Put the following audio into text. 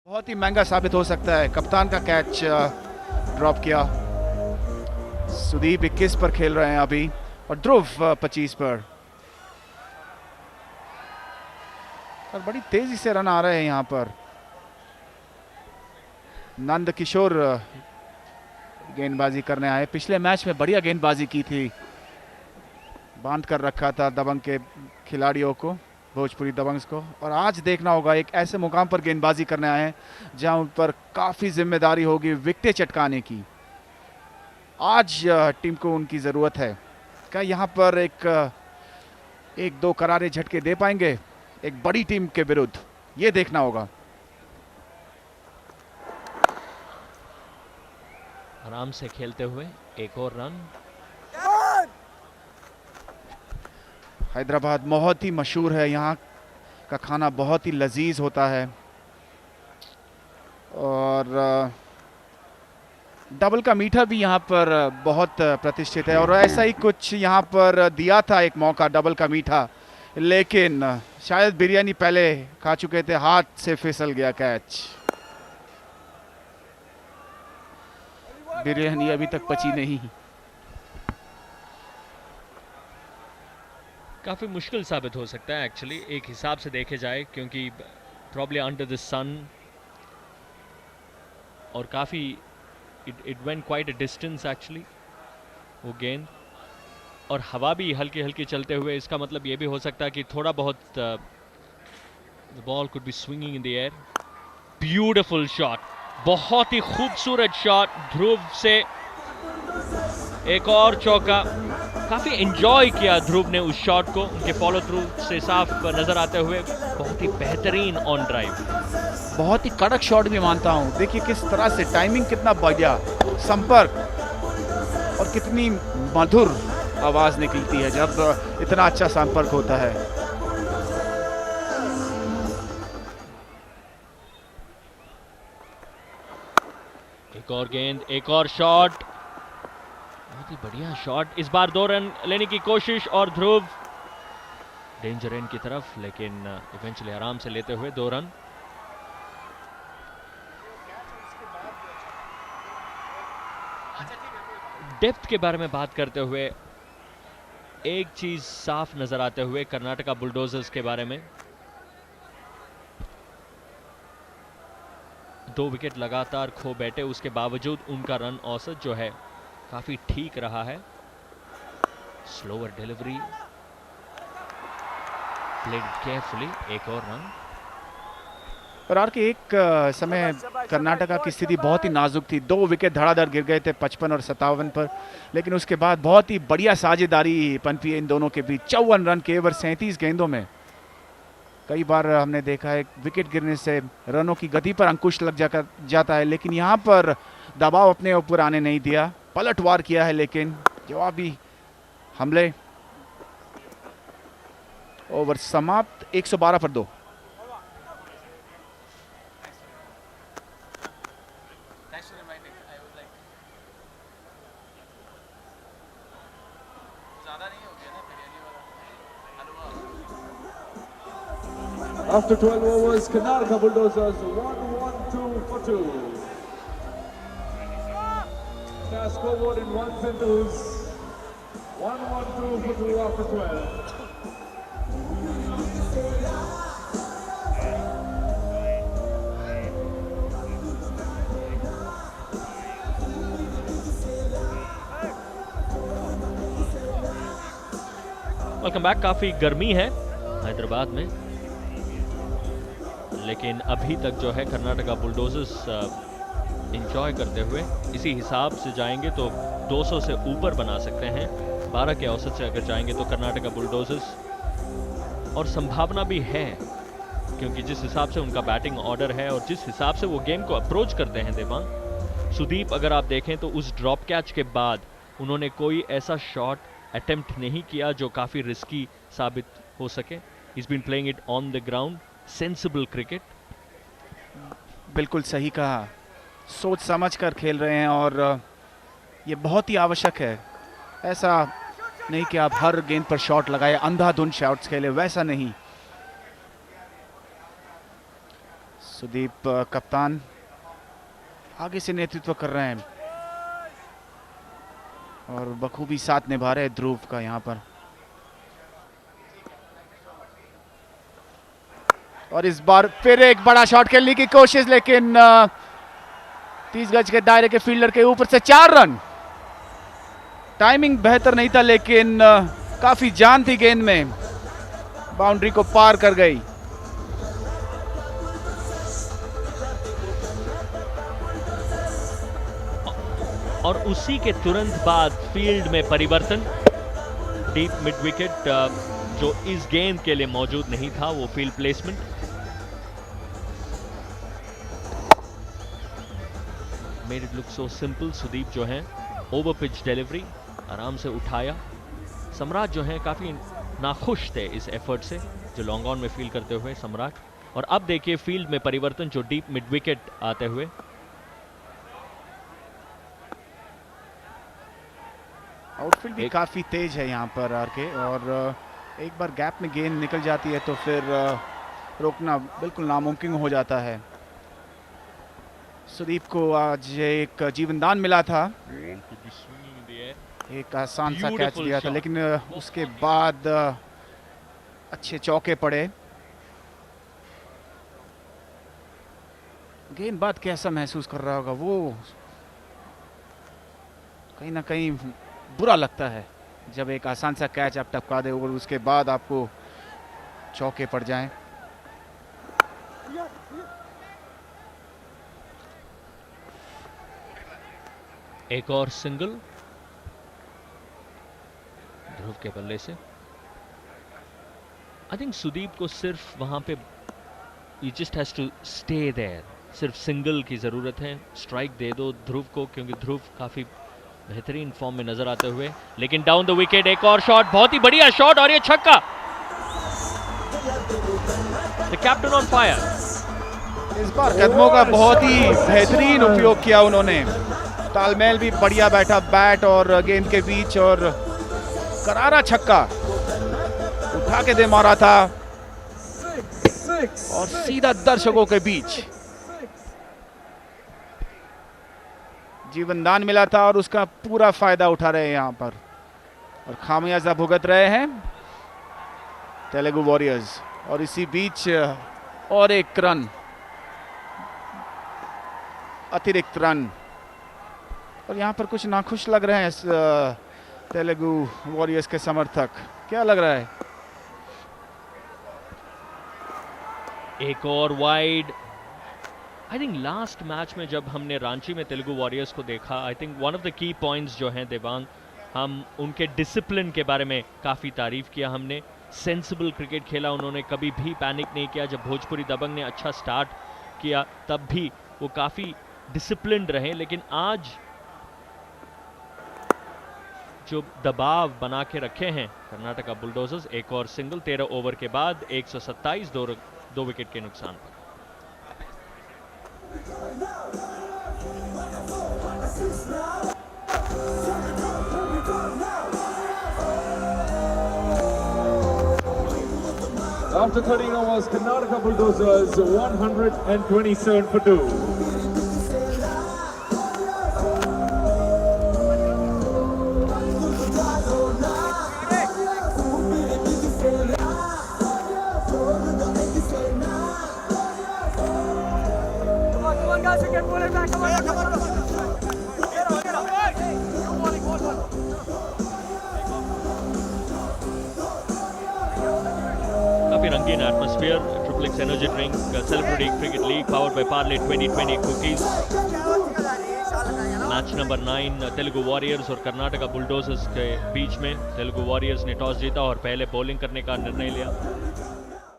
बहुत ही महंगा साबित हो सकता है। कप्तान का कैच ड्रॉप किया। सुदीप 21 पर खेल रहे हैं अभी और ध्रुव 25 पर। और बड़ी तेजी से रन आ रहे हैं यहाँ पर। नंद किशोर गेंदबाजी करने आए। पिछले मैच में बढ़िया गेंदबाजी की थी, बांध कर रखा था दबंग के खिलाड़ियों को, भोजपुरी दबंग्स को। और आज देखना होगा एक ऐसे मुकाम पर गेंदबाजी करने आए हैं जहां उन पर काफ़ी जिम्मेदारी होगी विकेटें चटकाने की। आज टीम को उनकी ज़रूरत है। क्या यहाँ पर एक दो करारे झटके दे पाएंगे एक बड़ी टीम के विरुद्ध? ये देखना होगा। आराम से खेलते हुए एक और रन। हैदराबाद बहुत ही मशहूर है, यहाँ का खाना बहुत ही लजीज होता है और डबल का मीठा भी यहाँ पर बहुत प्रतिष्ठित है। और ऐसा ही कुछ यहाँ पर दिया था एक मौका डबल का मीठा, लेकिन शायद बिरयानी पहले खा चुके थे, हाथ से फिसल गया कैच। बिरयानी अभी तक पची नहीं। काफ़ी मुश्किल साबित हो सकता है एक्चुअली, एक हिसाब से देखे जाए, क्योंकि प्रॉब्ली अंडर द सन और काफ़ी it went quite a distance actually वो गेंद, और हवा भी हल्की हल्की चलते हुए। इसका मतलब ये भी हो सकता है कि थोड़ा बहुत the ball could be swinging in the air. Beautiful shot, बहुत ही खूबसूरत शॉट ध्रुव से। एक और चौका। काफ़ी एंजॉय किया ध्रुव ने उस शॉट को, उनके फॉलो थ्रू से साफ नजर आते हुए। बहुत ही बेहतरीन ऑन ड्राइव, बहुत ही कड़क शॉट भी मानता हूं। देखिए किस तरह से टाइमिंग, कितना बढ़िया संपर्क और कितनी मधुर आवाज निकलती है जब इतना अच्छा संपर्क होता है। एक और गेंद, एक और शॉट, बहुत ही बढ़िया शॉट। इस बार 2 रन लेने की कोशिश और ध्रुव डेंजर एंड की तरफ, लेकिन इवेंचुअली आराम से लेते हुए 2 रन। डेप्थ के बारे में बात करते हुए एक चीज साफ नजर आते हुए कर्नाटका बुलडोजर्स के बारे में, 2 विकेट लगातार खो बैठे, उसके बावजूद उनका रन औसत जो है काफी ठीक रहा है। स्लोअर डिलीवरी, प्लेड केयरफुली, एक और रन। और आर के एक समय कर्नाटका की स्थिति बहुत ही नाजुक थी। 2 विकेट धड़ाधड़ गिर गए थे 55 और 57 पर, लेकिन उसके बाद बहुत ही बढ़िया साझेदारी पनपी इन दोनों के बीच। 54 रन केवल 37 गेंदों में। कई बार हमने देखा है विकेट गिरने से रनों की गति पर अंकुश लग जाता है, लेकिन यहाँ पर दबाव अपने ऊपर आने नहीं दिया, पलटवार किया है। लेकिन जवाबी हमले। ओवर समाप्त, 112 पर 2। After 12 overs, Karnataka Bulldozers 1-1-2 for 2. Cast scoreboard in ones and twos. 1-1-2 for 2 after 12. Welcome back. काफी गर्मी है हैदराबाद में, लेकिन अभी तक जो है कर्नाटका बुलडोजर्स एंजॉय करते हुए इसी हिसाब से जाएंगे तो 200 से ऊपर बना सकते हैं। 12 के औसत से अगर जाएंगे तो कर्नाटका बुलडोजर्स, और संभावना भी है क्योंकि जिस हिसाब से उनका बैटिंग ऑर्डर है और जिस हिसाब से वो गेम को अप्रोच करते हैं देवांग। सुदीप अगर आप देखें तो उस ड्रॉप कैच के बाद उन्होंने कोई ऐसा शॉट अटेम्प्ट नहीं किया जो काफ़ी रिस्की साबित हो सके। He's been playing it on the ground, sensible cricket. बिल्कुल सही कहा, सोच समझ कर खेल रहे हैं और ये बहुत ही आवश्यक है। ऐसा नहीं कि आप हर गेंद पर शॉट लगाए, अंधाधुंध शॉट्स खेले, वैसा नहीं। सुदीप कप्तान आगे से नेतृत्व कर रहे हैं और बखूबी साथ निभा रहे हैं ध्रुव का यहाँ पर। और इस बार फिर एक बड़ा शॉट खेलने की कोशिश, लेकिन 30 गज के दायरे के फील्डर के ऊपर से 4 रन। टाइमिंग बेहतर नहीं था, लेकिन काफी जान थी गेंद में, बाउंड्री को पार कर गई। और उसी के तुरंत बाद फील्ड में परिवर्तन। डीप मिड विकेट जो इस गेंद के लिए मौजूद नहीं था, वो field placement. Made it look so simple. Sudeep जो है ओवर पिच डिलीवरी आराम से उठाया। सम्राट जो है काफी नाखुश थे इस एफर्ट से जो लॉन्ग ऑन में फील्ड करते हुए सम्राट। और अब देखिए फील्ड में परिवर्तन जो डीप मिड विकेट आते हुए। आउटफील्ड भी काफी तेज है यहाँ पर आरके, और एक बार गैप में गेंद निकल जाती है तो फिर रोकना बिल्कुल नामुमकिन हो जाता है। सुदीप को आज एक जीवनदान मिला था, एक आसान सा कैच दिया था, लेकिन उसके बाद अच्छे चौके पड़े। गेंदबाज कैसा महसूस कर रहा होगा, वो कहीं ना कहीं बुरा लगता है जब एक आसान सा कैच आप टपका दे और उसके बाद आपको चौके पड़ जाएं। एक और सिंगल ध्रुव के बल्ले से। आई थिंक सुदीप को सिर्फ वहां पे ही just has to stay there, सिर्फ सिंगल की जरूरत है। स्ट्राइक दे दो ध्रुव को, क्योंकि ध्रुव काफी बेहतरीन फॉर्म में नजर आते हुए। लेकिन डाउन द विकेट एक और शॉट, बहुत ही बढ़िया शॉट, और ये छक्का। The captain on fire. इस बार कदमों का बहुत ही बेहतरीन उपयोग किया उन्होंने। तालमेल भी बढ़िया बैठा बैट और गेंद के बीच, और करारा छक्का उठा के दे मारा था और सीधा दर्शकों के बीच। जीवनदान मिला था और उसका पूरा फायदा उठा रहे हैं यहाँ पर, और खामियाजा भुगत रहे हैं तेलुगु वॉरियर्स। और इसी बीच और एक रन, अतिरिक्त रन, और यहाँ पर कुछ नाखुश लग रहे हैं तेलुगु वॉरियर्स के समर्थक। क्या लग रहा है? एक और wide. I think last match में जब हमने रांची में तेलुगु वॉरियर्स को देखा, I think one of the key points जो हैं देवांग, हम उनके डिसिप्लिन के बारे में काफ़ी तारीफ किया हमने। सेंसिबल क्रिकेट खेला उन्होंने, कभी भी पैनिक नहीं किया। जब भोजपुरी दबंग ने अच्छा स्टार्ट किया तब भी वो काफ़ी डिसिप्लिन्ड रहे। लेकिन आज जो दबाव बना के रखे हैं कर्नाटका बुलडोजर्स। एक और सिंगल 13 ओवर के बाद 127, दो विकेट के नुकसान पर। After 13 overs, Karnataka Bulldozers 127 for 2. काफी रंगीन atmosphere. Triple x energy drink celebrity cricket league powered by Parle 2020 cookies. Match number 9 Telugu warriors और कर्नाटका बुलडोजर्स के बीच में। तेलुगु वॉरियर्स ने टॉस जीता और पहले बॉलिंग करने का निर्णय लिया।